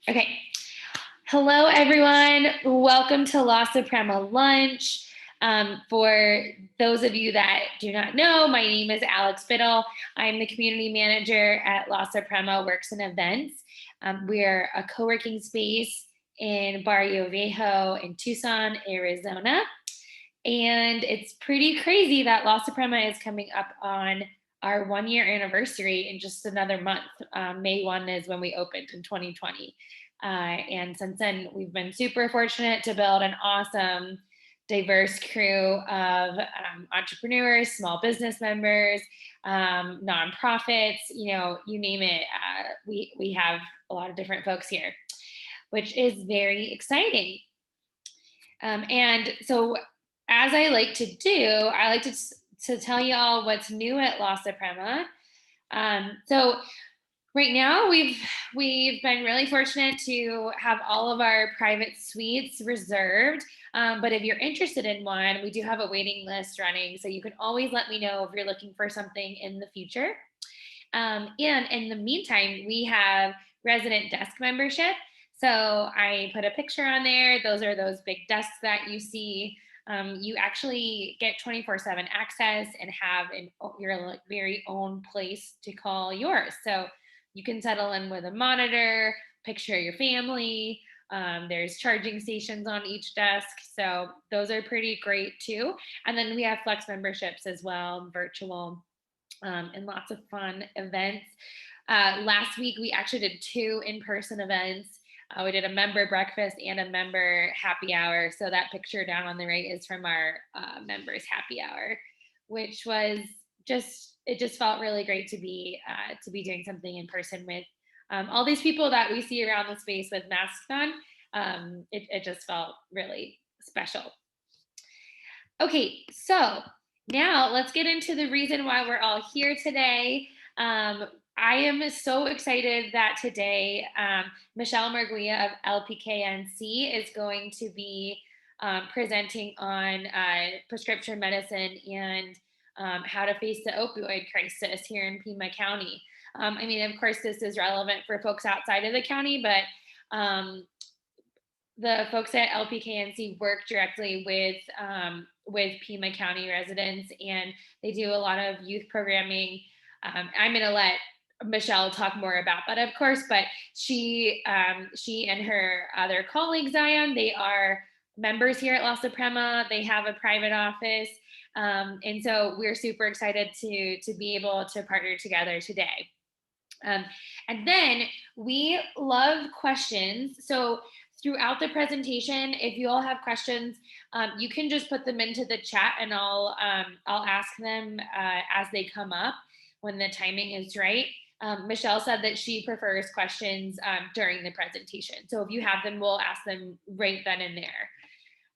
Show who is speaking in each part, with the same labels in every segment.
Speaker 1: Okay. Hello, everyone. Welcome to La Suprema Lunch. For those of you that do not know, my name is Alex Biddle. I'm the community manager at La Suprema Works and Events. We're a co-working space in Barrio Viejo in Tucson, Arizona. And it's pretty crazy that La Suprema is coming up on our 1-year anniversary in just another month. May 1 is when we opened in 2020. And since then, we've been super fortunate to build an awesome, diverse crew of entrepreneurs, small business members, nonprofits, you name it. We have a lot of different folks here, which is very exciting. And so, as I like to do, I like to tell you all what's new at La Suprema. So right now we've been really fortunate to have all of our private suites reserved. But if you're interested in one, we do have a waiting list running. So you can always let me know if you're looking for something in the future. And in the meantime, we have resident desk membership. So I put a picture on there. Those are those big desks that you see. You actually get 24/7 access and have your very own place to call yours. So you can settle in with a monitor, picture your family. There's charging stations on each desk. So those are pretty great too. And then we have flex memberships as well, virtual, and lots of fun events. Last week, we actually did 2 in-person events. We did a member breakfast and a member happy hour. So that picture down on the right is from our members happy hour, which was it just felt really great to be doing something in person with all these people that we see around the space with masks on. It just felt really special. Okay, so now let's get into the reason why we're all here today. I am so excited that today Michelle Murguia of LPKNC is going to be presenting on prescription medicine and how to face the opioid crisis here in Pima County. I mean, of course, this is relevant for folks outside of the county, but the folks at LPKNC work directly with Pima County residents, and they do a lot of youth programming. I'm going to let Michelle talk more about that, of course, but she and her other colleague Zion, they are members here at La Suprema. They have a private office, and so we're super excited to be able to partner together today. And then we love questions. So throughout the presentation, if you all have questions, you can just put them into the chat, and I'll ask them as they come up when the timing is right. Michelle said that she prefers questions during the presentation. So if you have them, we'll ask them right then and there.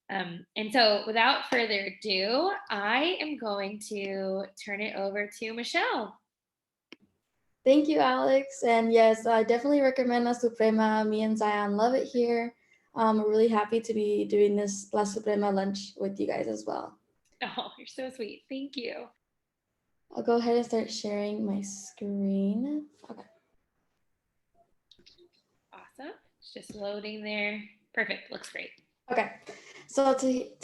Speaker 1: And so without further ado, I am going to turn it over to Michelle.
Speaker 2: Thank you, Alex. And yes, I definitely recommend La Suprema. Me and Zion love it here. We're really happy to be doing this La Suprema lunch with you guys as well.
Speaker 1: Oh, you're so sweet. Thank you.
Speaker 2: I'll go ahead and start sharing my screen. Okay.
Speaker 1: Awesome. It's just loading there. Perfect. Looks great.
Speaker 2: Okay. So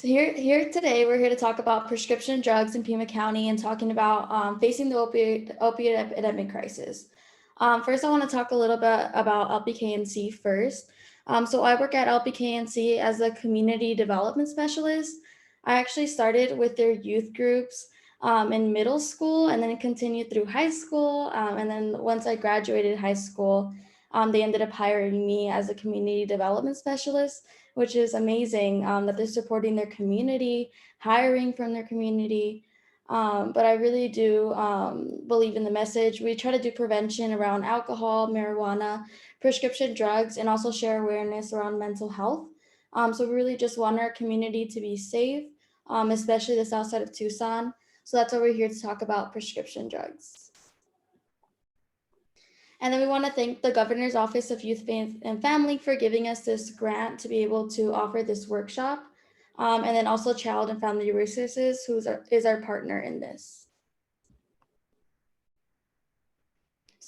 Speaker 2: here today, we're here to talk about prescription drugs in Pima County and talking about facing the opioid epidemic crisis. First, I want to talk a little bit about LPKNC first. So I work at LPKNC as a community development specialist. I actually started with their youth groups in middle school and then continued through high school. And then once I graduated high school, they ended up hiring me as a community development specialist, which is amazing that they're supporting their community, hiring from their community. But I really do believe in the message. We try to do prevention around alcohol, marijuana, prescription drugs, and also share awareness around mental health. So we really just want our community to be safe, especially the south side of Tucson. So that's why we're here to talk about prescription drugs. And then we want to thank the Governor's Office of Youth and Family for giving us this grant to be able to offer this workshop. And then also Child and Family Resources, who is our partner in this.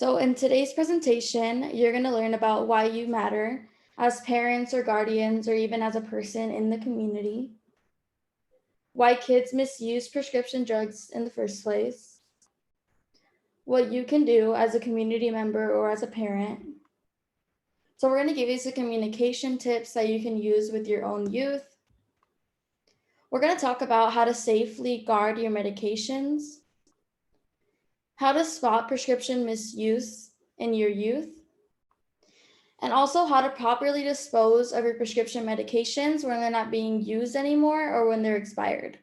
Speaker 2: So in today's presentation, you're going to learn about why you matter as parents or guardians or even as a person in the community, why kids misuse prescription drugs in the first place, what you can do as a community member or as a parent. So we're going to give you some communication tips that you can use with your own youth. We're going to talk about how to safely guard your medications, how to spot prescription misuse in your youth, and also how to properly dispose of your prescription medications when they're not being used anymore or when they're expired.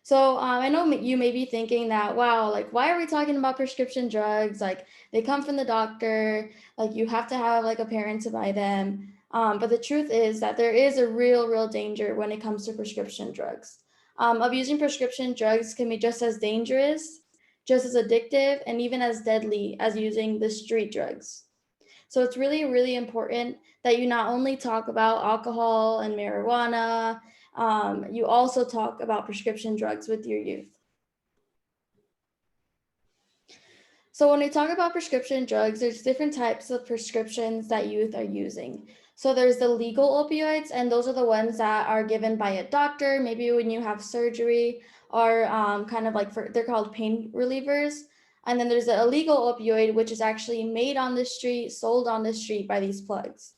Speaker 2: So I know you may be thinking that, wow, like, why are we talking about prescription drugs? Like, they come from the doctor, like, you have to have like a parent to buy them. But the truth is that there is a real danger when it comes to prescription drugs. Abusing prescription drugs can be just as dangerous, just as addictive, and even as deadly as using the street drugs. So it's really important that you not only talk about alcohol and marijuana, you also talk about prescription drugs with your youth. So when we talk about prescription drugs, there's different types of prescriptions that youth are using. So there's the legal opioids, and those are the ones that are given by a doctor, maybe when you have surgery, or kind of like they're called pain relievers. And then there's the illegal opioid, which is actually made on the street, sold on the street by these plugs.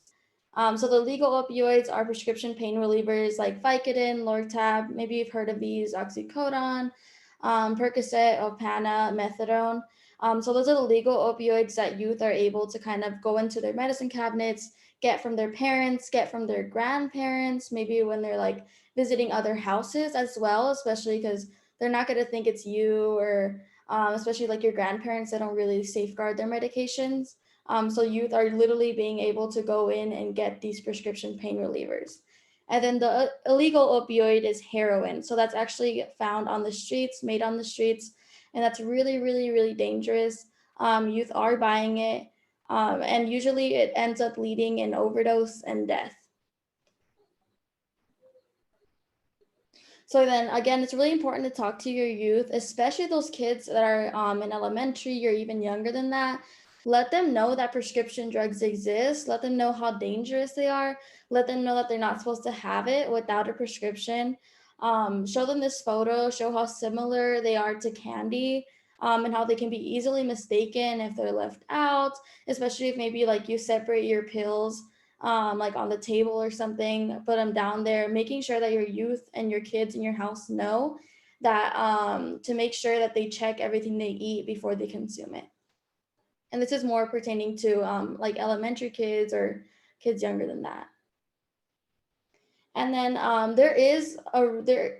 Speaker 2: So the legal opioids are prescription pain relievers like Vicodin, Lortab, maybe you've heard of these, oxycodone, Percocet, Opana, methadone. So those are the legal opioids that youth are able to kind of go into their medicine cabinets, get from their parents, get from their grandparents, maybe when they're like visiting other houses as well, especially because they're not going to think it's you or especially like your grandparents that don't really safeguard their medications. So youth are literally being able to go in and get these prescription pain relievers. And then the illegal opioid is heroin. So that's actually found on the streets, made on the streets, and that's really dangerous. Youth are buying it, and usually it ends up leading in overdose and death. So then again, it's really important to talk to your youth, especially those kids that are in elementary or even younger than that. Let them know that prescription drugs exist. Let them know how dangerous they are. Let them know that they're not supposed to have it without a prescription. Show them this photo, show how similar they are to candy, and how they can be easily mistaken if they're left out, especially if maybe like you separate your pills like on the table or something, put them down there, making sure that your youth and your kids in your house know that to make sure that they check everything they eat before they consume it. And this is more pertaining to like elementary kids or kids younger than that. And then there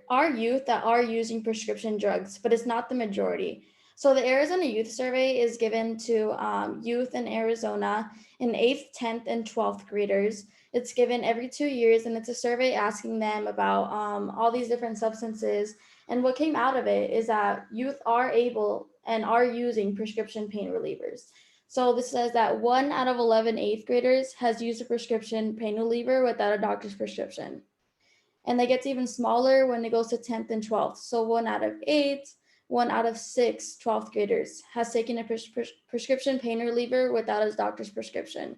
Speaker 2: are youth that are using prescription drugs, but it's not the majority. So the Arizona Youth Survey is given to youth in Arizona in 8th, 10th, and 12th graders. It's given every 2 years, and it's a survey asking them about all these different substances. And what came out of it is that youth are able and are using prescription pain relievers. So this says that 1 out of 11 eighth graders has used a prescription pain reliever without a doctor's prescription. And that gets even smaller when it goes to 10th and 12th. So 1 out of 8, 1 out of 6 12th graders has taken a prescription pain reliever without a doctor's prescription.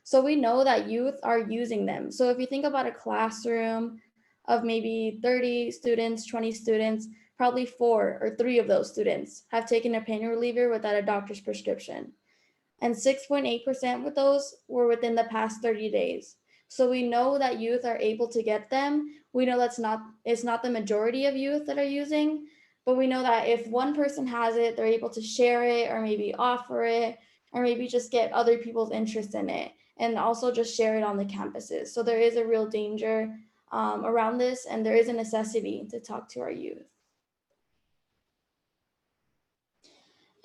Speaker 2: So we know that youth are using them. So if you think about a classroom of maybe 30 students, 20 students, probably 4 or 3 of those students have taken a pain reliever without a doctor's prescription. And 6.8% with those were within the past 30 days. So we know that youth are able to get them. We know it's not the majority of youth that are using, but we know that if one person has it, they're able to share it or maybe offer it or maybe just get other people's interest in it and also just share it on the campuses. So there is a real danger around this, and there is a necessity to talk to our youth.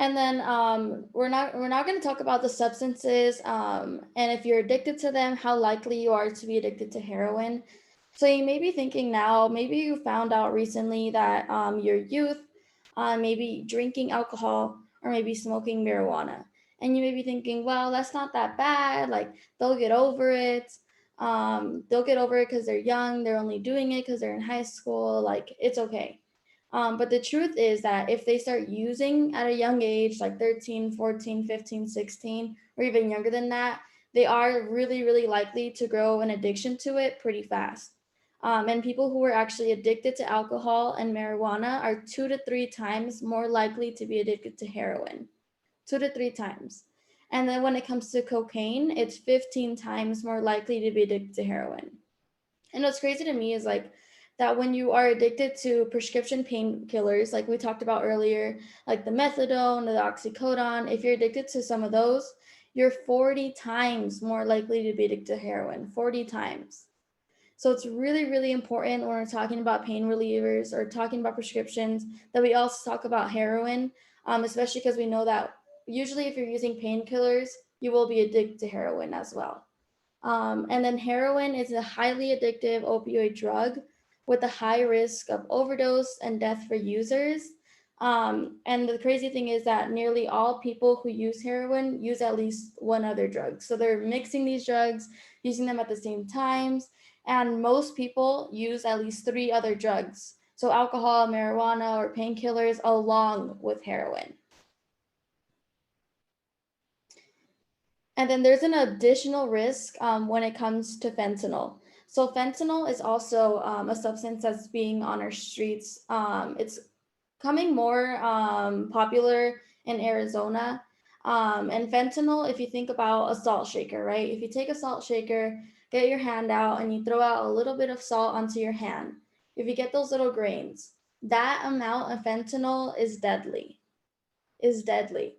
Speaker 2: And then we're not going to talk about the substances and if you're addicted to them, how likely you are to be addicted to heroin. So you may be thinking now, maybe you found out recently that your youth may be drinking alcohol or maybe smoking marijuana. And you may be thinking, well, that's not that bad. Like they'll get over it. They'll get over it because they're young. They're only doing it because they're in high school. Like it's okay. But the truth is that if they start using at a young age, like 13, 14, 15, 16, or even younger than that, they are really, really likely to grow an addiction to it pretty fast. And people who are actually addicted to alcohol and marijuana are 2 to 3 times more likely to be addicted to heroin. 2 to 3 times. And then when it comes to cocaine, it's 15 times more likely to be addicted to heroin. And what's crazy to me is like that when you are addicted to prescription painkillers, like we talked about earlier, like the methadone, the oxycodone, if you're addicted to some of those, you're 40 times more likely to be addicted to heroin, 40 times. So it's really, really important when we're talking about pain relievers or talking about prescriptions that we also talk about heroin, especially because we know that usually if you're using painkillers, you will be addicted to heroin as well. And then heroin is a highly addictive opioid drug with a high risk of overdose and death for users. And the crazy thing is that nearly all people who use heroin use at least one other drug. So they're mixing these drugs, using them at the same times. And most people use at least 3 other drugs. So alcohol, marijuana, or painkillers along with heroin. And then there's an additional risk when it comes to fentanyl. So fentanyl is also a substance that's being on our streets. It's coming more popular in Arizona. And fentanyl, if you think about a salt shaker, right? If you take a salt shaker, get your hand out and you throw out a little bit of salt onto your hand. If you get those little grains, that amount of fentanyl is deadly, is deadly.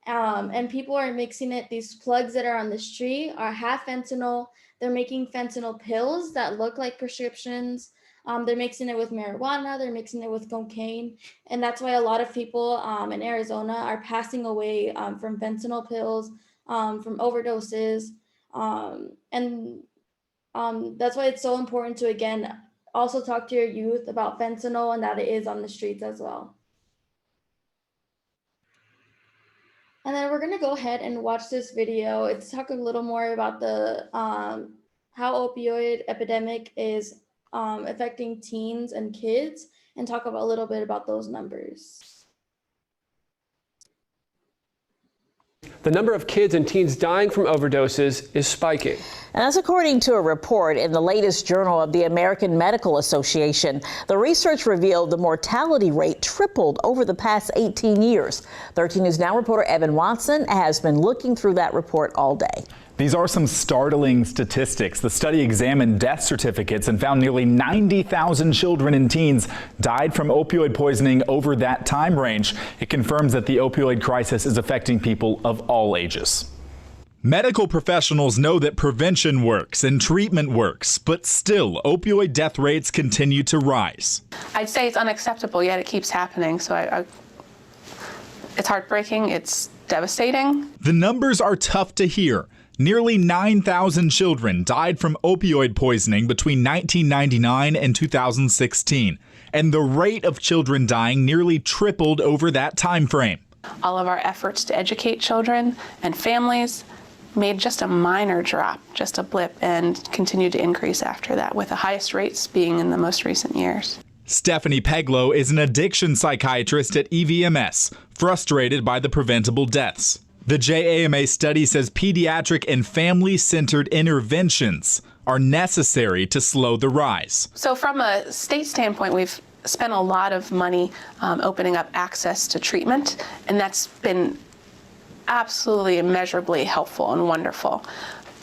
Speaker 2: And people are mixing it. These plugs that are on the street are half fentanyl. They're making fentanyl pills that look like prescriptions. They're mixing it with marijuana. They're mixing it with cocaine. And that's why a lot of people in Arizona are passing away from fentanyl pills, from overdoses. And that's why it's so important to, again, also talk to your youth about fentanyl and that it is on the streets as well. And then we're gonna go ahead and watch this video. It's talking a little more about the how opioid epidemic is affecting teens and kids, and talk about a little bit about those numbers.
Speaker 3: The number of kids and teens dying from overdoses is spiking.
Speaker 4: And that's according to a report in the latest Journal of the American Medical Association. The research revealed the mortality rate tripled over the past 18 years. 13 News Now reporter Evan Watson has been looking through that report all day.
Speaker 5: These are some startling statistics. The study examined death certificates and found nearly 90,000 children and teens died from opioid poisoning over that time range. It confirms that the opioid crisis is affecting people of all ages. Medical professionals know that prevention works and treatment works, but still, opioid death rates continue to rise.
Speaker 6: I'd say it's unacceptable, yet it keeps happening. So it's heartbreaking, it's devastating.
Speaker 5: The numbers are tough to hear. Nearly 9,000 children died from opioid poisoning between 1999 and 2016, and the rate of children dying nearly tripled over that time frame.
Speaker 6: All of our efforts to educate children and families made just a minor drop, just a blip, and continued to increase after that, with the highest rates being in the most recent years.
Speaker 5: Stephanie Peglow is an addiction psychiatrist at EVMS, frustrated by the preventable deaths. The JAMA study says pediatric and family-centered interventions are necessary to slow the rise.
Speaker 6: So from a state standpoint, we've spent a lot of money opening up access to treatment, and that's been absolutely immeasurably helpful and wonderful.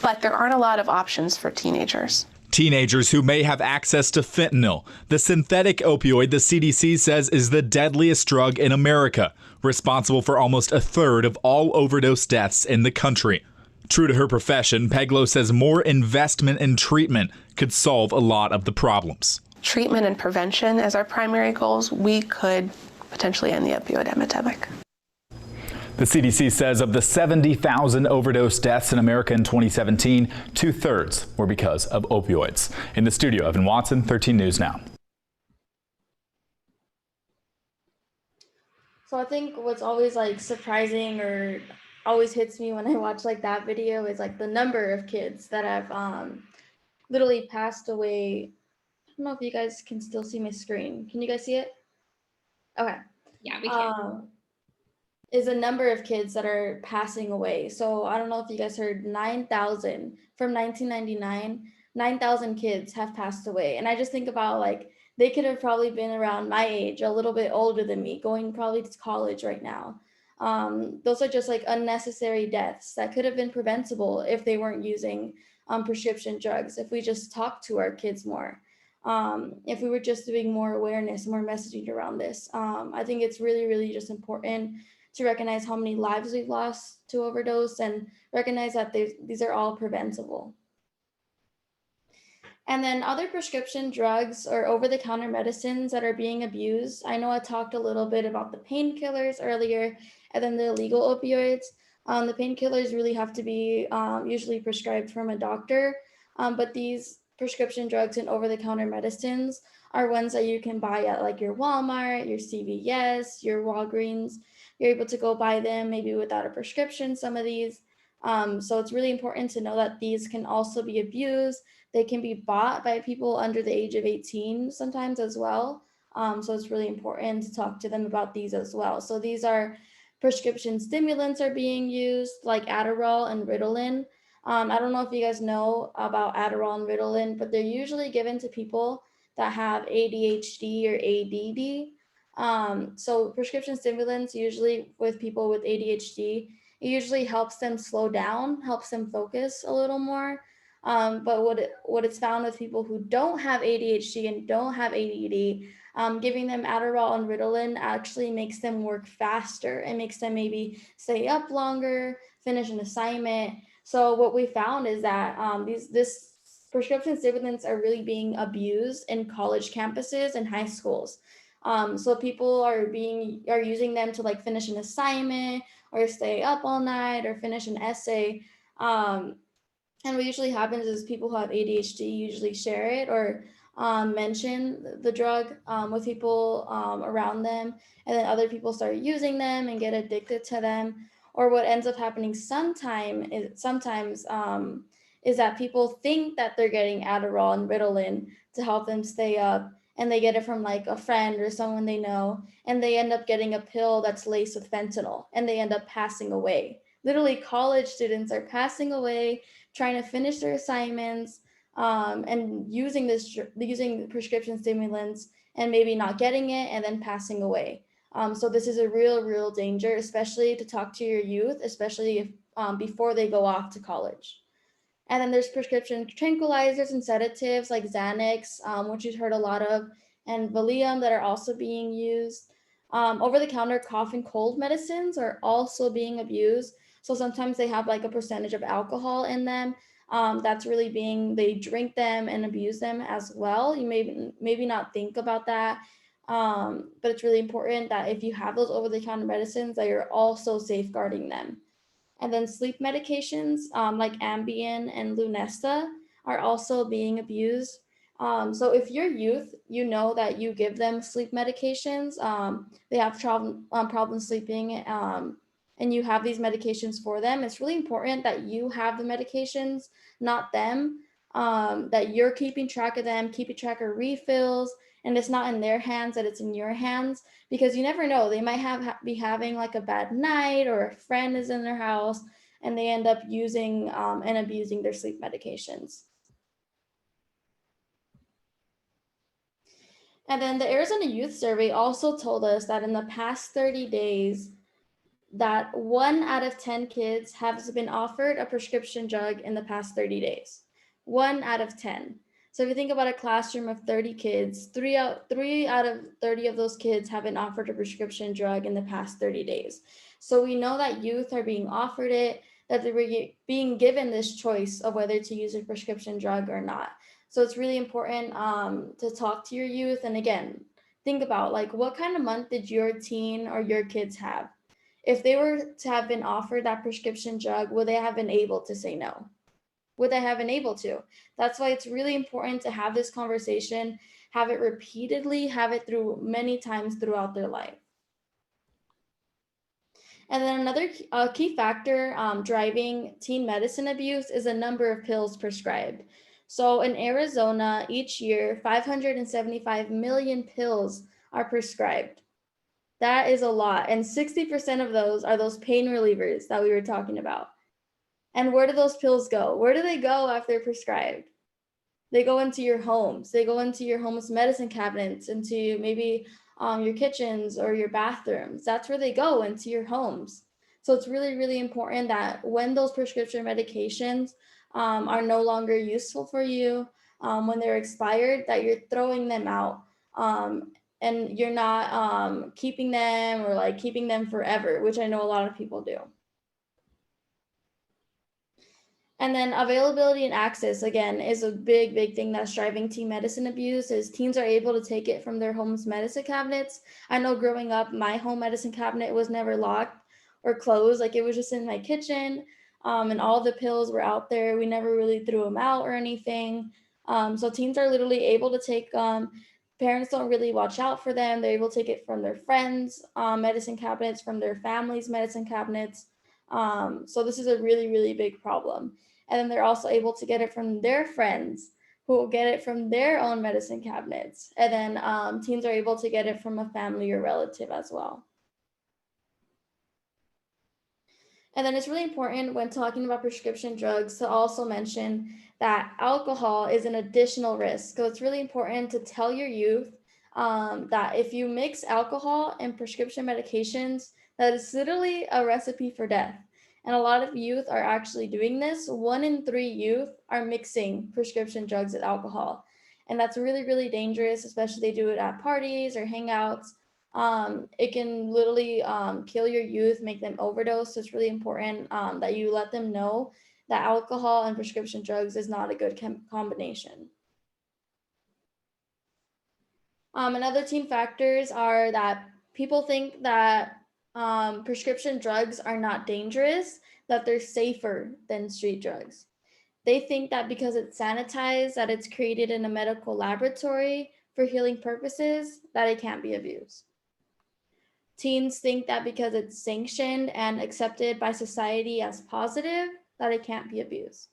Speaker 6: But there aren't a lot of options for teenagers.
Speaker 5: Teenagers who may have access to fentanyl, the synthetic opioid the CDC says is the deadliest drug in America, responsible for almost a third of all overdose deaths in the country. True to her profession, Peglow says more investment in treatment could solve a lot of the problems.
Speaker 6: Treatment and prevention as our primary goals, we could potentially end the opioid epidemic.
Speaker 5: The CDC says of the 70,000 overdose deaths in America in 2017, 2/3 were because of opioids. In the studio, Evan Watson, 13 News Now.
Speaker 2: So I think what's always like surprising or always hits me when I watch like that video is like the number of kids that have literally passed away. I don't know if you guys can still see my screen. Can you guys see it? Okay.
Speaker 1: Yeah, we can.
Speaker 2: Is a number of kids that are passing away. So I don't know if you guys heard 9,000 from 1999, 9,000 kids have passed away. And I just think about like they could have probably been around my age, a little bit older than me, going probably to college right now. Those are just like unnecessary deaths that could have been preventable if they weren't using prescription drugs, if we just talked to our kids more. If we were just doing more awareness, more messaging around this. I think it's really, really just important to recognize how many lives we've lost to overdose and recognize that these are all preventable. And then other prescription drugs or over-the-counter medicines that are being abused. I know I talked a little bit about the painkillers earlier and then the illegal opioids. The painkillers really have to be usually prescribed from a doctor, but these prescription drugs and over-the-counter medicines are ones that you can buy at like your Walmart, your CVS, your Walgreens. You're able to go buy them maybe without a prescription, some of these. So it's really important to know that these can also be abused. They can be bought by people under the age of 18 sometimes as well. So it's really important to talk to them about these as well. So these are prescription stimulants are being used like Adderall and Ritalin. I don't know if you guys know about Adderall and Ritalin, but they're usually given to people that have ADHD or ADD. So prescription stimulants, usually with people with ADHD, it usually helps them slow down, helps them focus a little more. But what it's found with people who don't have ADHD and don't have ADD, giving them Adderall and Ritalin actually makes them work faster. It makes them maybe stay up longer, finish an assignment. So what we found is that this prescription stimulants are really being abused in college campuses and high schools. So people are using them to like finish an assignment or stay up all night or finish an essay. And what usually happens is people who have ADHD usually share it or mention the drug with people around them, and then other people start using them and get addicted to them. Or what ends up happening sometimes is that people think that they're getting Adderall and Ritalin to help them stay up, and they get it from like a friend or someone they know, and they end up getting a pill that's laced with fentanyl, and they end up passing away. Literally, college students are passing away trying to finish their assignments and using prescription stimulants and maybe not getting it and then passing away. So this is a real danger, especially to talk to your youth, especially if before they go off to college. And then there's prescription tranquilizers and sedatives like Xanax, which you've heard a lot of, and Valium that are also being used. Over-the-counter cough and cold medicines are also being abused. So sometimes they have like a percentage of alcohol in them. That's really they drink them and abuse them as well. You maybe not think about that, but it's really important that if you have those over-the-counter medicines, that you're also safeguarding them. And then sleep medications like Ambien and Lunesta are also being abused. So if you're youth, you know that you give them sleep medications, they have problems sleeping, and you have these medications for them. It's really important that you have the medications, not them, that you're keeping track of them, keeping track of refills, and it's not in their hands, that it's in your hands, because you never know. They might be having like a bad night, or a friend is in their house and they end up using and abusing their sleep medications. And then the Arizona Youth Survey also told us that in the past 30 days, that 1 out of 10 kids has been offered a prescription drug in the past 30 days. 1 out of 10. So if you think about a classroom of 30 kids, 3 out of 30 of those kids have been offered a prescription drug in the past 30 days. So we know that youth are being offered it, that they're being given this choice of whether to use a prescription drug or not. So it's really important to talk to your youth. And again, think about like, what kind of month did your teen or your kids have? If they were to have been offered that prescription drug, would they have been able to say no? Would they have been able to? That's why it's really important to have this conversation, have it repeatedly, have it through many times throughout their life. And then another key factor driving teen medicine abuse is the number of pills prescribed. So in Arizona, each year, 575 million pills are prescribed. That is a lot. And 60% of those are those pain relievers that we were talking about. And where do those pills go? Where do they go after they're prescribed? They go into your homes. They go into your home's medicine cabinets, into maybe your kitchens or your bathrooms. That's where they go, into your homes. So it's really, really important that when those prescription medications are no longer useful for you, when they're expired, that you're throwing them out. And you're not keeping them or like keeping them forever, which I know a lot of people do. And then availability and access, again, is a big, big thing that's driving teen medicine abuse, is teens are able to take it from their home's medicine cabinets. I know growing up, my home medicine cabinet was never locked or closed. Like, it was just in my kitchen, and all the pills were out there. We never really threw them out or anything. So teens are literally able to take, parents don't really watch out for them. They're able to take it from their friends' medicine cabinets, from their family's medicine cabinets. So this is a really, really big problem. And then they're also able to get it from their friends, who will get it from their own medicine cabinets. And then teens are able to get it from a family or relative as well. And then it's really important when talking about prescription drugs to also mention that alcohol is an additional risk. So it's really important to tell your youth that if you mix alcohol and prescription medications, that is literally a recipe for death. And a lot of youth are actually doing this. 1 in 3 youth are mixing prescription drugs with alcohol. And that's really, really dangerous, especially they do it at parties or hangouts. It can literally kill your youth, make them overdose. So it's really important that you let them know that alcohol and prescription drugs is not a good combination. And other teen factors are that people think that prescription drugs are not dangerous, that they're safer than street drugs. They think that because it's sanitized, that it's created in a medical laboratory for healing purposes, that it can't be abused. Teens think that because it's sanctioned and accepted by society as positive, that it can't be abused.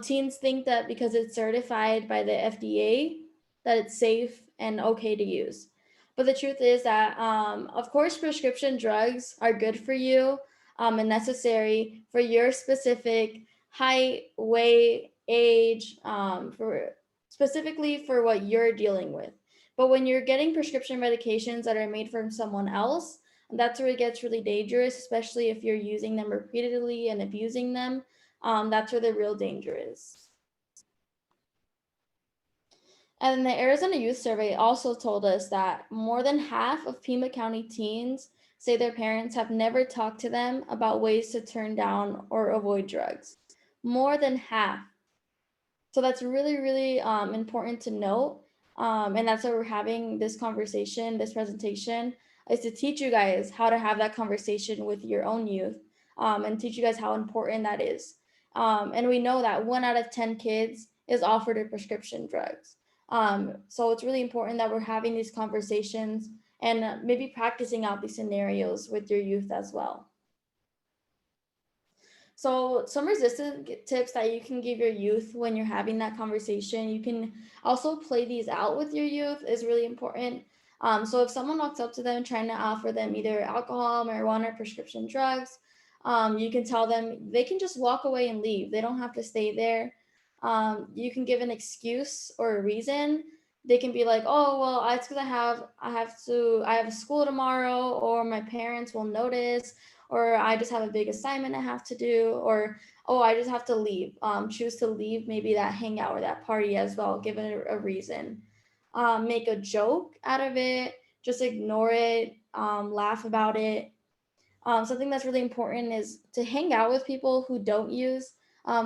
Speaker 2: Teens think that because it's certified by the FDA, that it's safe and okay to use. But the truth is that, of course, prescription drugs are good for you and necessary for your specific height, weight, age, specifically for what you're dealing with. But when you're getting prescription medications that are made from someone else, that's where it gets really dangerous, especially if you're using them repeatedly and abusing them. That's where the real danger is. And the Arizona Youth Survey also told us that more than half of Pima County teens say their parents have never talked to them about ways to turn down or avoid drugs. More than half. So that's really, really important to note. And that's why we're having this conversation, this presentation, is to teach you guys how to have that conversation with your own youth and teach you guys how important that is. And we know that 1 out of 10 kids is offered a prescription drugs. So it's really important that we're having these conversations and maybe practicing out these scenarios with your youth as well. So some resistance tips that you can give your youth when you're having that conversation, you can also play these out with your youth, is really important. So if someone walks up to them trying to offer them either alcohol, marijuana, or prescription drugs, you can tell them they can just walk away and leave. They don't have to stay there. You can give an excuse or a reason. They can be like, oh, well, it's because I have school tomorrow, or my parents will notice, or I just have a big assignment I have to do, or, oh, I just have to leave. Choose to leave maybe that hangout or that party as well, give it a reason. Make a joke out of it, just ignore it, laugh about it. Something that's really important is to hang out with people who don't use,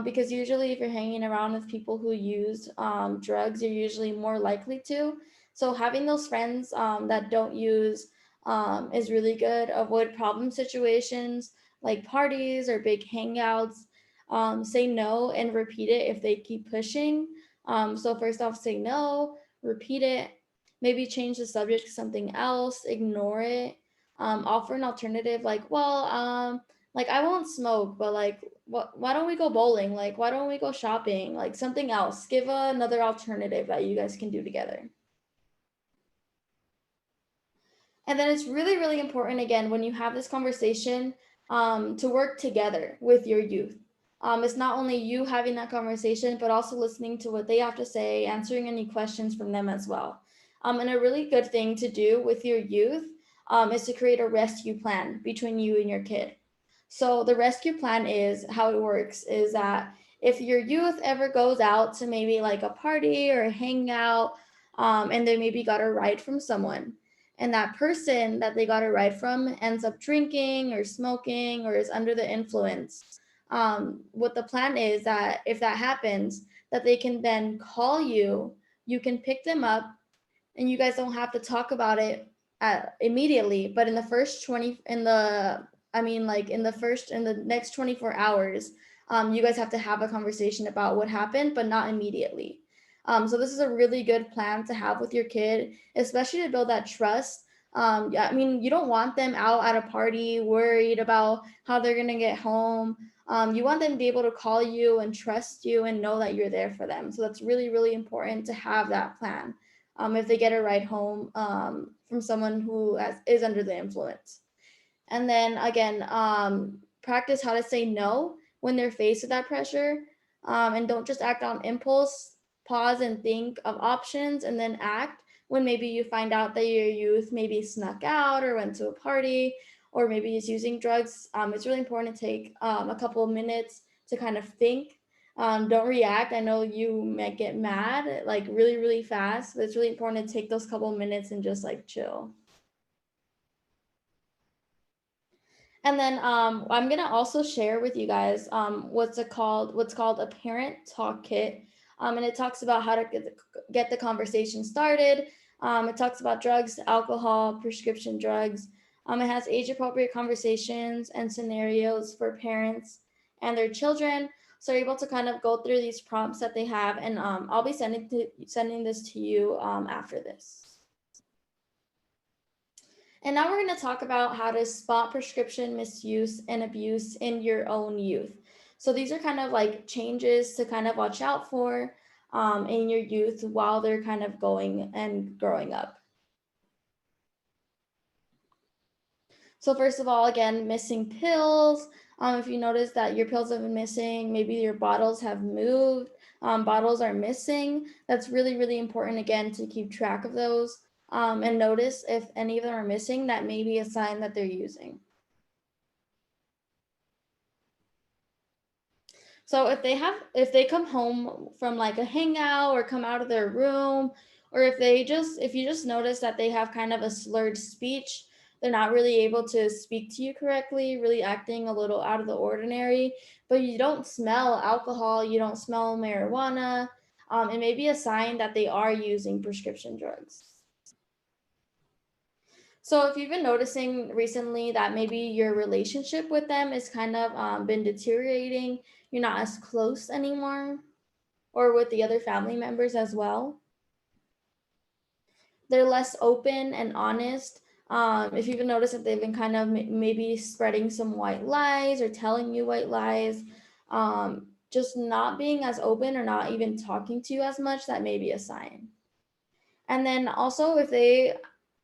Speaker 2: because usually if you're hanging around with people who use drugs, you're usually more likely to. So having those friends that don't use is really good. Avoid problem situations like parties or big hangouts. Say no and repeat it if they keep pushing. So first off, say no, repeat it, maybe change the subject to something else, ignore it. Offer an alternative like, well, like I won't smoke, but like, why don't we go bowling? Like, why don't we go shopping? Like something else. Give another alternative that you guys can do together. And then it's really, really important, again, when you have this conversation, to work together with your youth. It's not only you having that conversation, but also listening to what they have to say, answering any questions from them as well. And a really good thing to do with your youth is to create a rescue plan between you and your kid. So the rescue plan is how it works is that if your youth ever goes out to maybe like a party or a hangout, and they maybe got a ride from someone, and that person that they got a ride from ends up drinking or smoking or is under the influence, what the plan is that if that happens, that they can then call you, you can pick them up, and you guys don't have to talk about it immediately, but in the first 20 in the I mean like in the next 24 hours, you guys have to have a conversation about what happened, but not immediately. So this is a really good plan to have with your kid, especially to build that trust. Yeah, I mean, you don't want them out at a party worried about how they're gonna get home. You want them to be able to call you and trust you and know that you're there for them. So that's really, really important to have that plan if they get a ride home from someone who is under the influence. And then again, practice how to say no when they're faced with that pressure, and don't just act on impulse. Pause and think of options and then act when maybe you find out that your youth maybe snuck out or went to a party or maybe is using drugs. It's really important to take a couple of minutes to kind of think. Don't react. I know you might get mad like really, really fast, but it's really important to take those couple of minutes and just like chill. And then I'm gonna also share with you guys what's called a parent talk kit, and it talks about how to get the conversation started. It talks about drugs, alcohol, prescription drugs. It has age-appropriate conversations and scenarios for parents and their children, so you're able to kind of go through these prompts that they have, and I'll be sending this to you after this. And now we're going to talk about how to spot prescription misuse and abuse in your own youth. So these are kind of like changes to kind of watch out for in your youth while they're kind of going and growing up. So first of all, again, missing pills. If you notice that your pills have been missing, maybe your bottles have moved, bottles are missing, that's really, really important, again, to keep track of those. And notice if any of them are missing, that may be a sign that they're using. So if they come home from like a hangout or come out of their room, or if you just notice that they have kind of a slurred speech, they're not really able to speak to you correctly, really acting a little out of the ordinary, but you don't smell alcohol, you don't smell marijuana, it may be a sign that they are using prescription drugs. So if you've been noticing recently that maybe your relationship with them is kind of been deteriorating, you're not as close anymore, or with the other family members as well. They're less open and honest. If you've noticed that they've been kind of maybe spreading some white lies or telling you white lies, just not being as open or not even talking to you as much, that may be a sign. And then also if they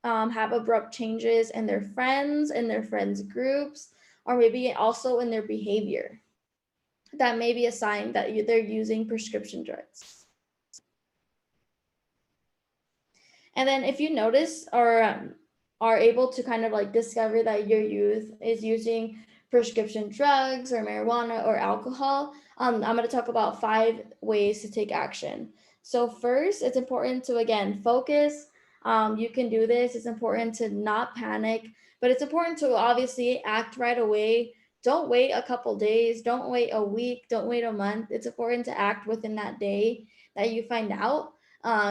Speaker 2: have abrupt changes in their friends groups, or maybe also in their behavior, that may be a sign that they're using prescription drugs. And then if you notice or are able to kind of like discover that your youth is using prescription drugs or marijuana or alcohol, I'm going to talk about 5 ways to take action. So first, it's important to, again, focus. You can do this. It's important to not panic, but it's important to obviously act right away. Don't wait a couple days. Don't wait a week. Don't wait a month. It's important to act within that day that you find out,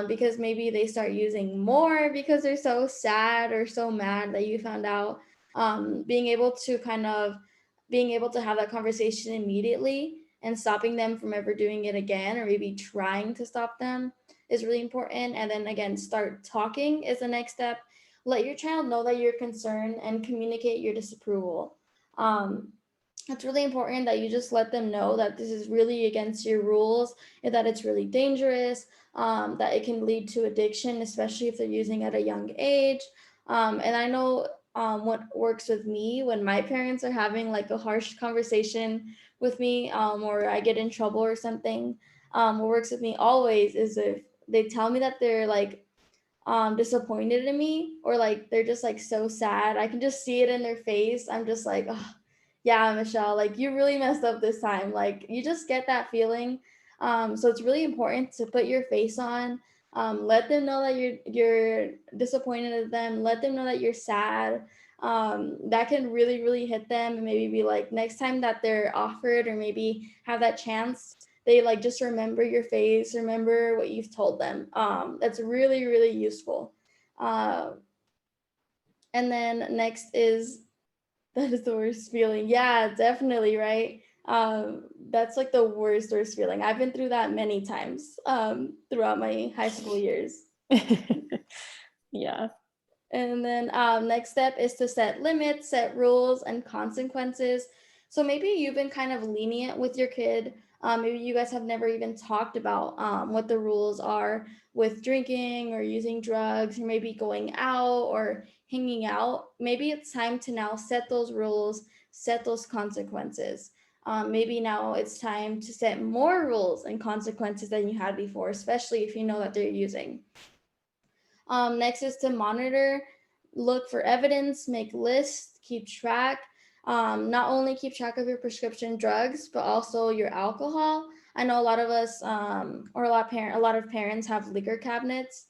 Speaker 2: because maybe they start using more because they're so sad or so mad that you found out. Being able to have that conversation immediately and stopping them from ever doing it again, or maybe trying to stop them, is really important. And then again, start talking is the next step. Let your child know that you're concerned and communicate your disapproval. It's really important that you just let them know that this is really against your rules and that it's really dangerous, that it can lead to addiction, especially if they're using at a young age. And I know what works with me when my parents are having like a harsh conversation with me, or I get in trouble or something. What works with me always is if they tell me that they're like disappointed in me, or like they're just like so sad. I can just see it in their face. I'm just like, oh, yeah, Michelle, like you really messed up this time. Like you just get that feeling. So it's really important to put your face on. Let them know that you're disappointed at them. Let them know that you're sad. That can really hit them, and maybe be like next time that they're offered or maybe have that chance, they like just remember your face, remember what you've told them. That's really useful. And then next is, that is the worst feeling. Yeah, definitely, right? That's like the worst feeling. I've been through that many times throughout my high school years.
Speaker 7: Yeah.
Speaker 2: And then next step is to set limits, set rules and consequences. So maybe you've been kind of lenient with your kid. Maybe you guys have never even talked about what the rules are with drinking or using drugs, or maybe going out or hanging out. Maybe it's time to now set those rules, set those consequences. Maybe now it's time to set more rules and consequences than you had before, especially if you know that they're using. Next is to monitor, look for evidence, make lists, keep track. Not only keep track of your prescription drugs, but also your alcohol. I know a lot of us, or a lot of parents have liquor cabinets.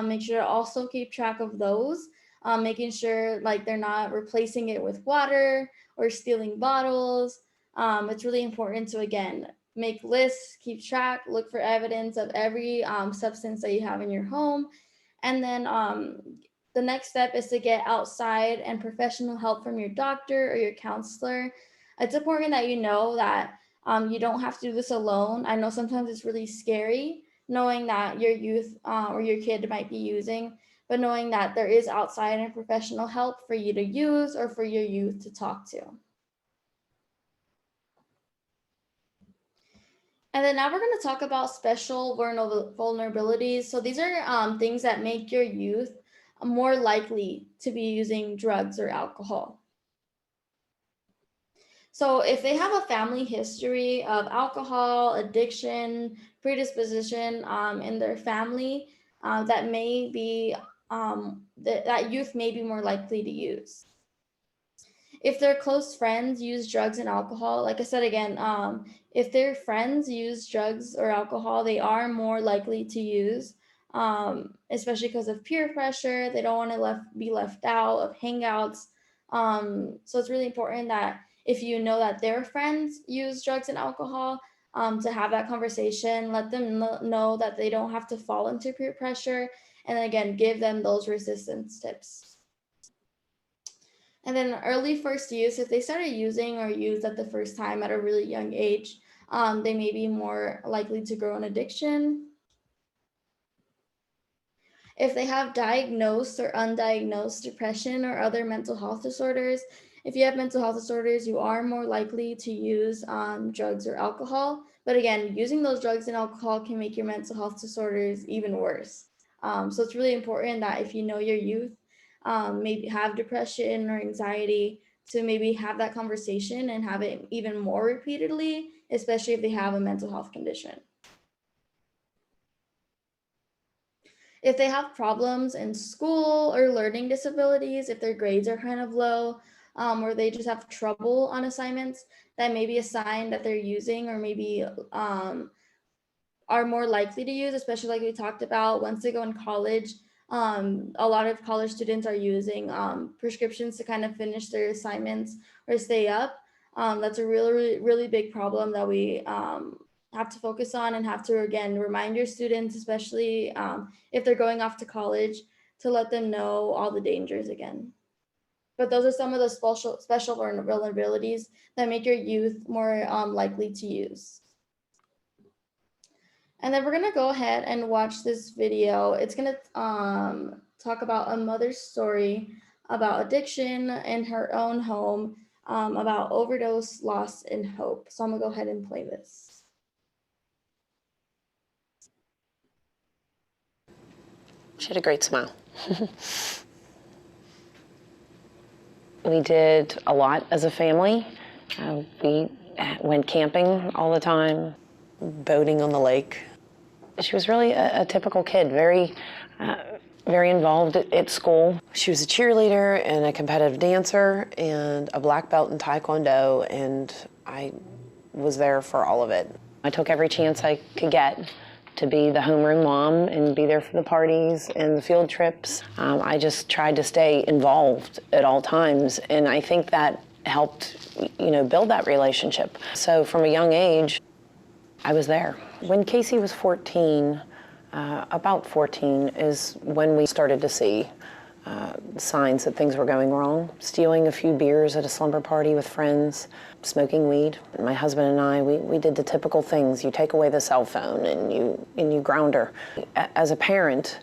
Speaker 2: Make sure to also keep track of those. Making sure like they're not replacing it with water or stealing bottles. It's really important to, again, make lists, keep track, look for evidence of every substance that you have in your home. And then the next step is to get outside and professional help from your doctor or your counselor. It's important that you know that you don't have to do this alone. I know sometimes it's really scary knowing that your youth or your kid might be using, but knowing that there is outside and professional help for you to use or for your youth to talk to. And then now we're going to talk about special vulnerabilities. So these are things that make your youth more likely to be using drugs or alcohol. So if they have a family history of alcohol, addiction, predisposition in their family, that may be that youth may be more likely to use. If their close friends use drugs and alcohol, like I said again, if their friends use drugs or alcohol, they are more likely to use, especially because of peer pressure. They don't want to be left out of hangouts. So it's really important that if you know that their friends use drugs and alcohol, to have that conversation, let them know that they don't have to fall into peer pressure, and again, give them those resistance tips. And then early first use, if they started using or used at the first time at a really young age, they may be more likely to grow an addiction. If they have diagnosed or undiagnosed depression or other mental health disorders, if you have mental health disorders, you are more likely to use drugs or alcohol. But again, using those drugs and alcohol can make your mental health disorders even worse. So it's really important that if you know your youth maybe have depression or anxiety, to maybe have that conversation and have it even more repeatedly, especially if they have a mental health condition. If they have problems in school or learning disabilities, if their grades are kind of low, or they just have trouble on assignments, that may be a sign that they're using, or maybe are more likely to use, especially like we talked about once they go in college. A lot of college students are using prescriptions to kind of finish their assignments or stay up. That's a really big problem that we have to focus on, and have to, again, remind your students, especially if they're going off to college, to let them know all the dangers again. But those are some of the special vulnerabilities that make your youth more likely to use. And then we're gonna go ahead and watch this video. It's gonna talk about a mother's story about addiction in her own home, about overdose, loss, and hope. So I'm gonna go ahead and play this.
Speaker 8: She had a great smile. We did a lot as a family. We went camping all the time, boating on the lake. She was really a typical kid, very involved at school. She was a cheerleader and a competitive dancer and a black belt in Taekwondo, and I was there for all of it. I took every chance I could get to be the homeroom mom and be there for the parties and the field trips. I just tried to stay involved at all times, and I think that helped, build that relationship. So from a young age, I was there. When Casey was 14, about 14 is when we started to see signs that things were going wrong. Stealing a few beers at a slumber party with friends, smoking weed. My husband and I, we did the typical things. You take away the cell phone and you ground her. As a parent,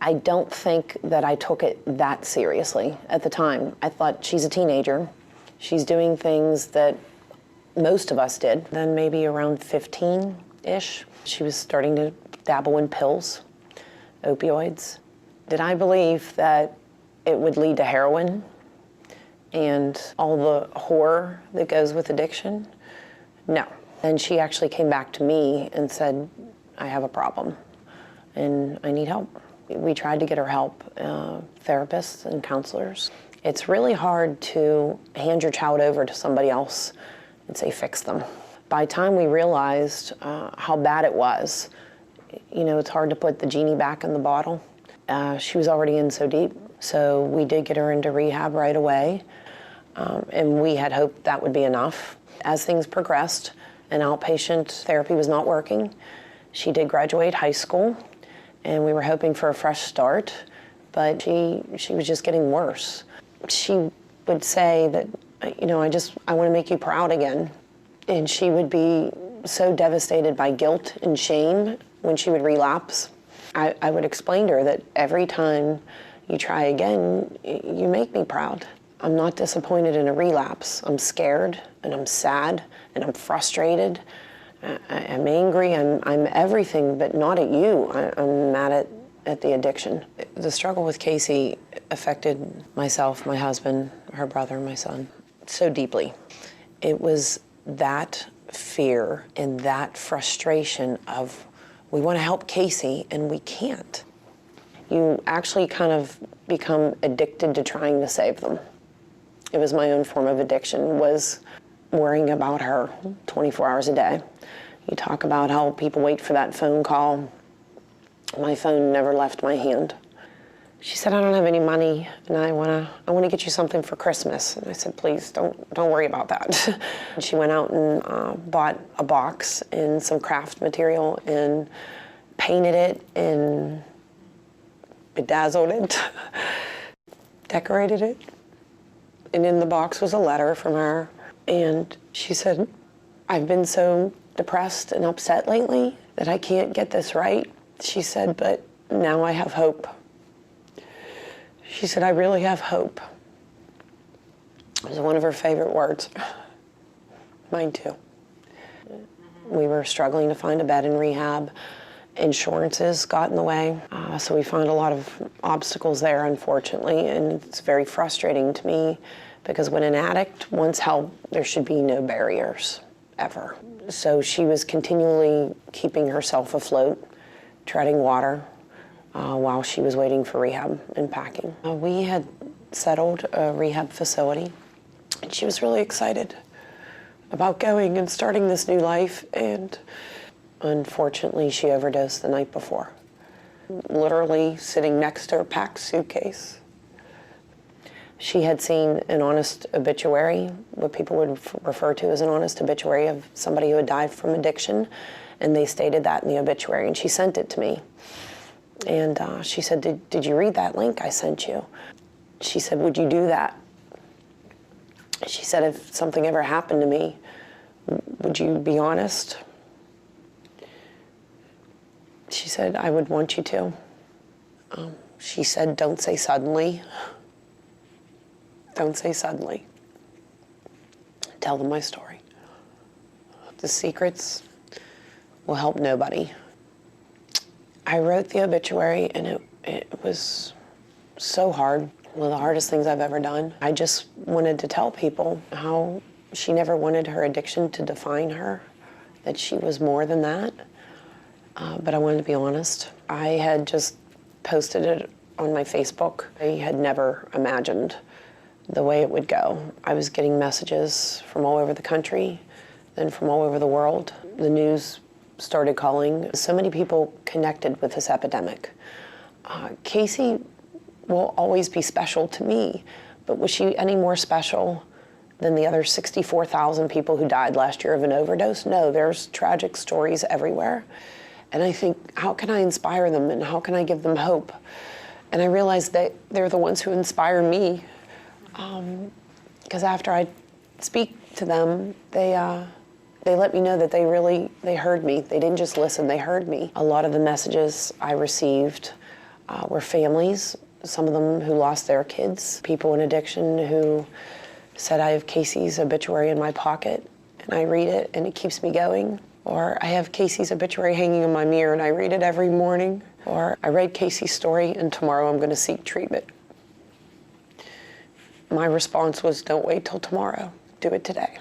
Speaker 8: I don't think that I took it that seriously at the time. I thought, she's a teenager. She's doing things that most of us did. Then maybe around 15-ish, she was starting to dabble in pills, opioids. Did I believe that it would lead to heroin and all the horror that goes with addiction? No. And she actually came back to me and said, I have a problem and I need help. We tried to get her help, therapists and counselors. It's really hard to hand your child over to somebody else and say, fix them. By the time we realized how bad it was, it's hard to put the genie back in the bottle. She was already in so deep. So we did get her into rehab right away. And we had hoped that would be enough. As things progressed and outpatient therapy was not working, she did graduate high school and we were hoping for a fresh start, but she was just getting worse. She would say that, I want to make you proud again. And she would be so devastated by guilt and shame when she would relapse. I would explain to her that every time you try again, you make me proud. I'm not disappointed in a relapse. I'm scared and I'm sad and I'm frustrated. I'm angry, I'm everything, but not at you. I'm mad at the addiction. The struggle with Casey affected myself, my husband, her brother, my son, so deeply. It was that fear and that frustration of, we want to help Casey and we can't. You actually kind of become addicted to trying to save them. It was my own form of addiction, was worrying about her 24 hours a day. You talk about how people wait for that phone call. My phone never left my hand. She said, I don't have any money and I want to get you something for Christmas. And I said, please don't worry about that. And she went out and bought a box and some craft material and painted it and bedazzled it, decorated it. And in the box was a letter from her. And she said, I've been so depressed and upset lately that I can't get this right. She said, but now I have hope. She said, I really have hope. It was one of her favorite words. Mine too. We were struggling to find a bed in rehab. Insurances got in the way. So we found a lot of obstacles there, unfortunately, and it's very frustrating to me because when an addict wants help, there should be no barriers, ever. So she was continually keeping herself afloat, treading water, while she was waiting for rehab and packing. We had settled a rehab facility, and she was really excited about going and starting this new life, and unfortunately, she overdosed the night before. Literally sitting next to her packed suitcase. She had seen an honest obituary, what people would refer to as an honest obituary of somebody who had died from addiction, and they stated that in the obituary, and she sent it to me. And she said, did you read that link I sent you? She said, would you do that? She said, if something ever happened to me, would you be honest? She said, I would want you to. She said, don't say suddenly. Don't say suddenly. Tell them my story. The secrets will help nobody. I wrote the obituary and it was so hard. one of the hardest things I've ever done. I just wanted to tell people how she never wanted her addiction to define her, that she was more than that. But I wanted to be honest. I had just posted it on my Facebook. I had never imagined the way it would go. I was getting messages from all over the country, then from all over the world. The news started calling. So many people connected with this epidemic. Casey will always be special to me, but was she any more special than the other 64,000 people who died last year of an overdose? No, there's tragic stories everywhere. And I think, how can I inspire them and how can I give them hope? And I realized that they're the ones who inspire me. Because after I speak to them, they let me know that they heard me. They didn't just listen, they heard me. A lot of the messages I received were families, some of them who lost their kids, people in addiction who said, I have Casey's obituary in my pocket and I read it and it keeps me going. Or I have Casey's obituary hanging in my mirror and I read it every morning. Or I read Casey's story and tomorrow I'm going to seek treatment. My response was, don't wait till tomorrow, do it today.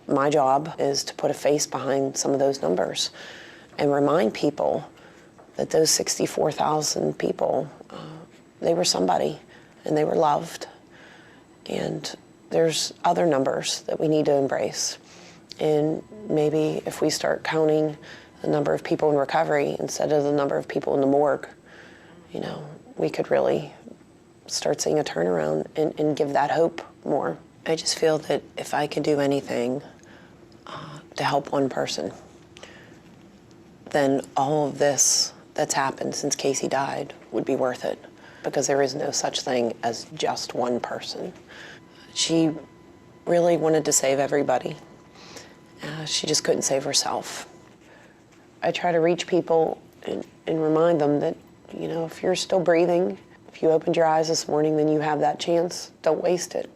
Speaker 8: My job is to put a face behind some of those numbers and remind people that those 64,000 people, they were somebody and they were loved. And there's other numbers that we need to embrace. And maybe if we start counting the number of people in recovery instead of the number of people in the morgue, you know, we could really start seeing a turnaround and give that hope more. I just feel that if I can do anything to help one person, then all of this that's happened since Casey died would be worth it, because there is no such thing as just one person. She really wanted to save everybody. She just couldn't save herself. I try to reach people and remind them that, you know, if you're still breathing, if you opened your eyes this morning, then you have that chance. Don't waste it.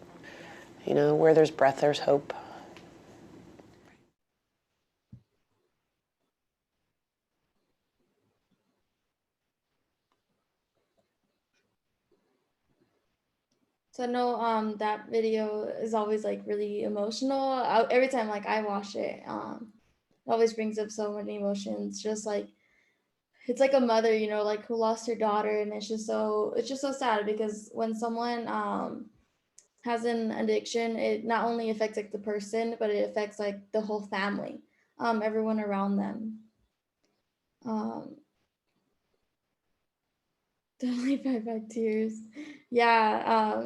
Speaker 8: You know, where there's breath, there's hope.
Speaker 2: So I know that video is always like really emotional. Every time like I watch it, it always brings up so many emotions. Just like it's like a mother, you know, like who lost her daughter, and it's just so sad because when someone has an addiction, it not only affects like the person, but it affects like the whole family, everyone around them. Definitely back tears. Yeah.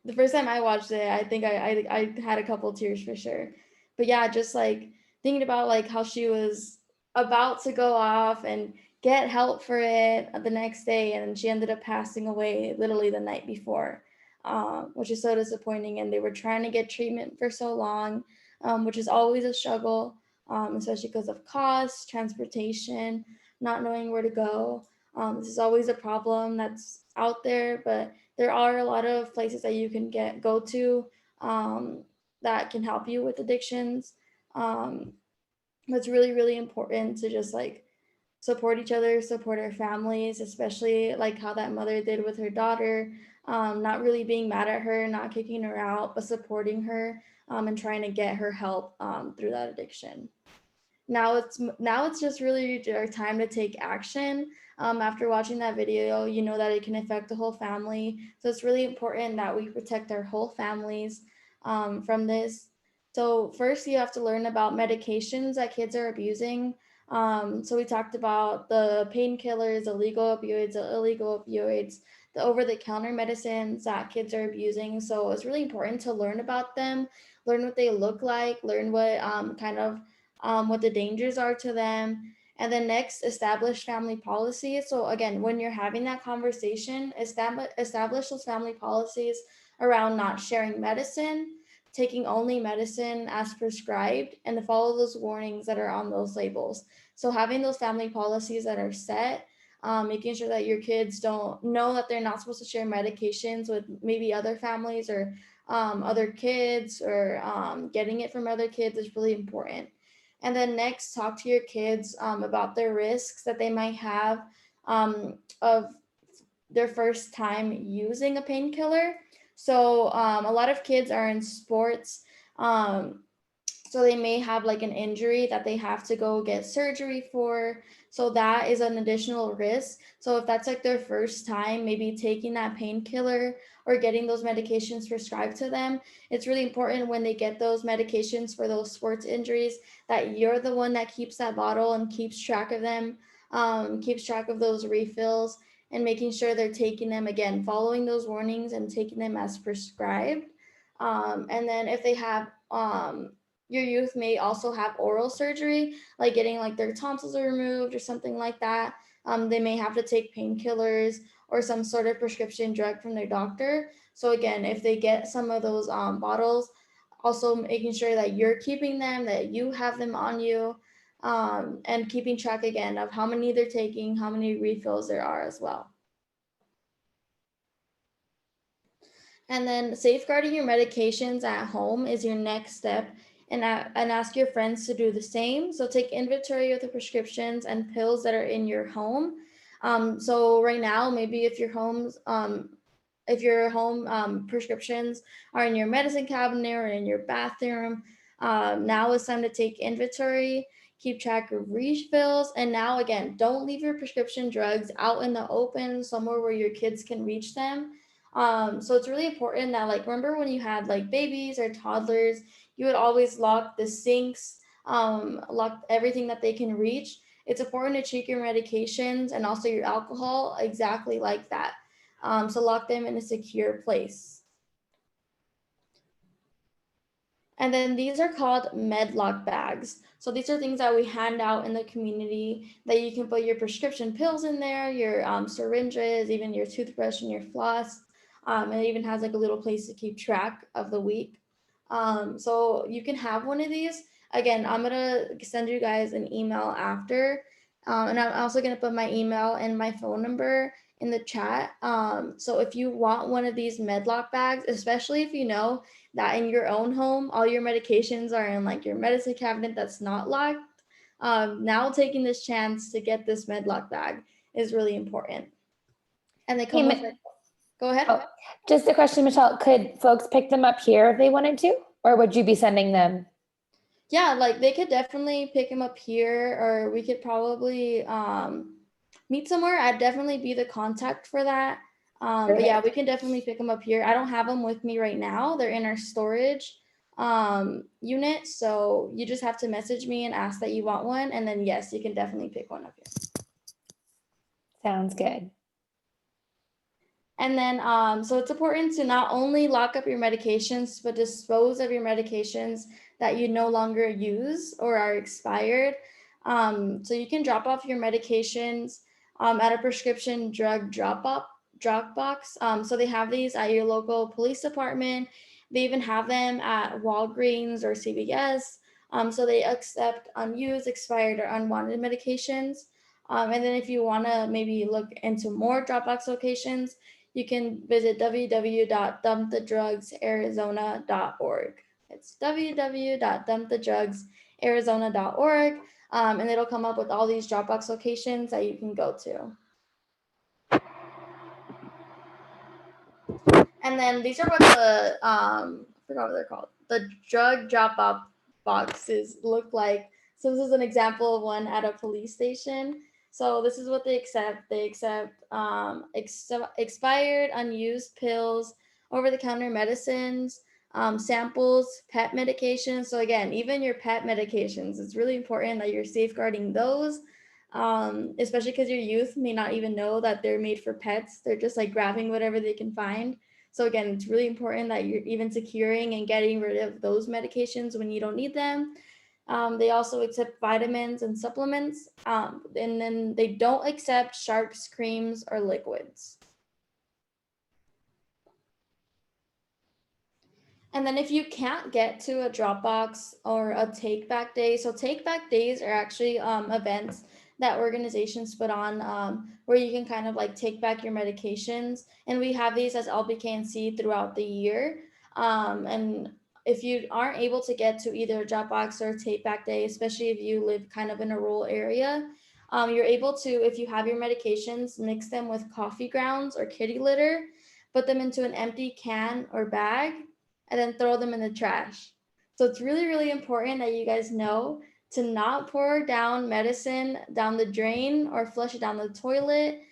Speaker 2: The first time I watched it, I think I had a couple tears for sure. But yeah, just like thinking about like how she was about to go off and get help for it the next day, and she ended up passing away literally the night before, which is so disappointing. And they were trying to get treatment for so long, which is always a struggle, especially because of cost, transportation, not knowing where to go. This is always a problem that's out there, but there are a lot of places that you can go to that can help you with addictions. It's really, really important to just like support each other, support our families, especially like how that mother did with her daughter, not really being mad at her, not kicking her out, but supporting her and trying to get her help through that addiction. Now it's just really our time to take action. After watching that video, you know that it can affect the whole family. So it's really important that we protect our whole families from this. So first, you have to learn about medications that kids are abusing. So we talked about the painkillers, illegal opioids, the over-the-counter medicines that kids are abusing. So it's really important to learn about them, learn what they look like, learn what what the dangers are to them. And then next, establish family policies. So again, when you're having that conversation, establish those family policies around not sharing medicine, taking only medicine as prescribed, and to follow those warnings that are on those labels. So having those family policies that are set, making sure that your kids don't know that they're not supposed to share medications with maybe other families or other kids, or getting it from other kids is really important. And then next, talk to your kids about their risks that they might have of their first time using a painkiller. So a lot of kids are in sports, so they may have like an injury that they have to go get surgery for. So that is an additional risk. So if that's like their first time, maybe taking that painkiller or getting those medications prescribed to them, it's really important when they get those medications for those sports injuries that you're the one that keeps that bottle and keeps track of them, keeps track of those refills, and making sure they're taking them, again, following those warnings and taking them as prescribed. And then if they have, your youth may also have oral surgery, like getting like their tonsils removed or something like that. They may have to take painkillers or some sort of prescription drug from their doctor. So again, if they get some of those bottles, also making sure that you're keeping them, that you have them on you, and keeping track again of how many they're taking, how many refills there are as well. And then safeguarding your medications at home is your next step, and ask your friends to do the same. So take inventory of the prescriptions and pills that are in your home. So right now, maybe if your home prescriptions are in your medicine cabinet or in your bathroom, now it's time to take inventory, keep track of refills, and now again, don't leave your prescription drugs out in the open somewhere where your kids can reach them. So it's really important that, like, remember when you had like babies or toddlers, you would always lock the sinks, lock everything that they can reach. It's important to treat your medications and also your alcohol exactly like that. So lock them in a secure place. And then these are called medlock bags. So these are things that we hand out in the community that you can put your prescription pills in there, your syringes, even your toothbrush and your floss. And it even has like a little place to keep track of the week. So you can have one of these. Again, I'm gonna send you guys an email after. And I'm also gonna put my email and my phone number in the chat. So if you want one of these medlock bags, especially if you know that in your own home, all your medications are in like your medicine cabinet that's not locked, now taking this chance to get this medlock bag is really important. And they come with, go ahead.
Speaker 1: Oh, just a question, Michelle, could folks pick them up here if they wanted to, or would you be sending them?
Speaker 2: Yeah, like they could definitely pick them up here, or we could probably meet somewhere. I'd definitely be the contact for that. But yeah, we can definitely pick them up here. I don't have them with me right now. They're in our storage unit. So you just have to message me and ask that you want one. And then yes, you can definitely pick one up here.
Speaker 1: Sounds good.
Speaker 2: And then, so it's important to not only lock up your medications, but dispose of your medications that you no longer use or are expired. So you can drop off your medications at a prescription drug drop box. So they have these at your local police department. They even have them at Walgreens or CVS. So they accept unused, expired, or unwanted medications. And then if you want to maybe look into more Dropbox locations, you can visit www.dumpthedrugsarizona.org. It's www.dumpthedrugsarizona.org, and it'll come up with all these Dropbox locations that you can go to. And then these are what the, I forgot what they're called, the drug drop-off boxes look like. So this is an example of one at a police station. So this is what they accept. They accept expired, unused pills, over-the-counter medicines, samples, pet medications. So again, even your pet medications, it's really important that you're safeguarding those, especially because your youth may not even know that they're made for pets. They're just like grabbing whatever they can find. So again, it's really important that you're even securing and getting rid of those medications when you don't need them. They also accept vitamins and supplements, and then they don't accept sharps, creams, or liquids. And then if you can't get to a Dropbox or a take back day, so take back days are actually events that organizations put on where you can kind of like take back your medications. And we have these as LPKNC throughout the year. And if you aren't able to get to either a Dropbox or a take back day, especially if you live kind of in a rural area, You're able to, if you have your medications, mix them with coffee grounds or kitty litter, put them into an empty can or bag, and then throw them in the trash. So it's really, really important that you guys know to not pour down medicine down the drain or flush it down the toilet.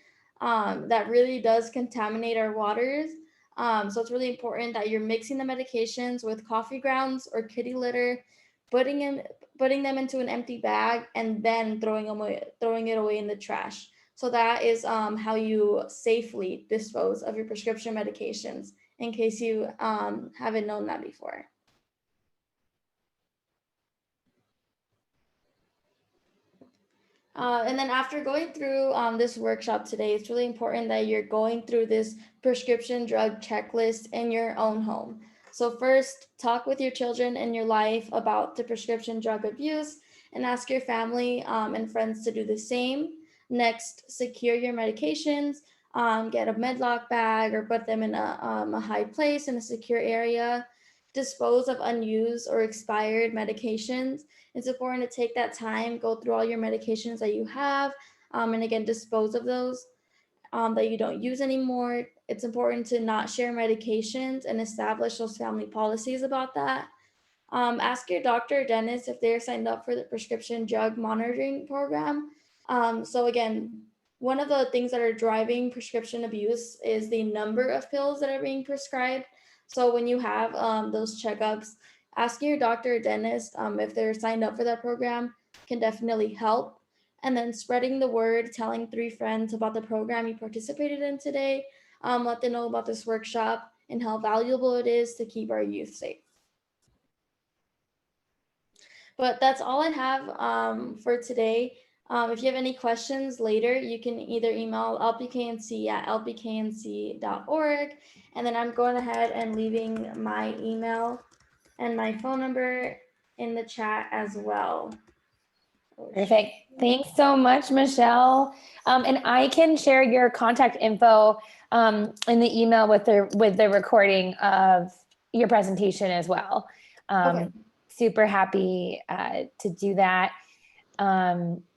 Speaker 2: That really does contaminate our waters. So it's really important that you're mixing the medications with coffee grounds or kitty litter, putting them into an empty bag, and then throwing it away in the trash. So that is how you safely dispose of your prescription medications, in case you haven't known that before. And then after going through this workshop today, it's really important that you're going through this prescription drug checklist in your own home. So first, talk with your children in your life about the prescription drug abuse and ask your family and friends to do the same. Next, secure your medications, get a medlock bag or put them in a high place in a secure area. Dispose of unused or expired medications. It's important to take that time, go through all your medications that you have, and again, dispose of those that you don't use anymore. It's important to not share medications and establish those family policies about that. Ask your doctor or dentist if they're signed up for the prescription drug monitoring program. So again, one of the things that are driving prescription abuse is the number of pills that are being prescribed. So when you have those checkups, asking your doctor or dentist if they're signed up for that program can definitely help. And then spreading the word, telling 3 friends about the program you participated in today, let them know about this workshop and how valuable it is to keep our youth safe. But that's all I have for today. If you have any questions later, you can either email lpknc@lpknc.org. And then I'm going ahead and leaving my email and my phone number in the chat as well.
Speaker 1: Perfect. Thanks so much, Michelle. And I can share your contact info in the email with the recording of your presentation as well.
Speaker 2: Okay.
Speaker 1: Super happy to do that.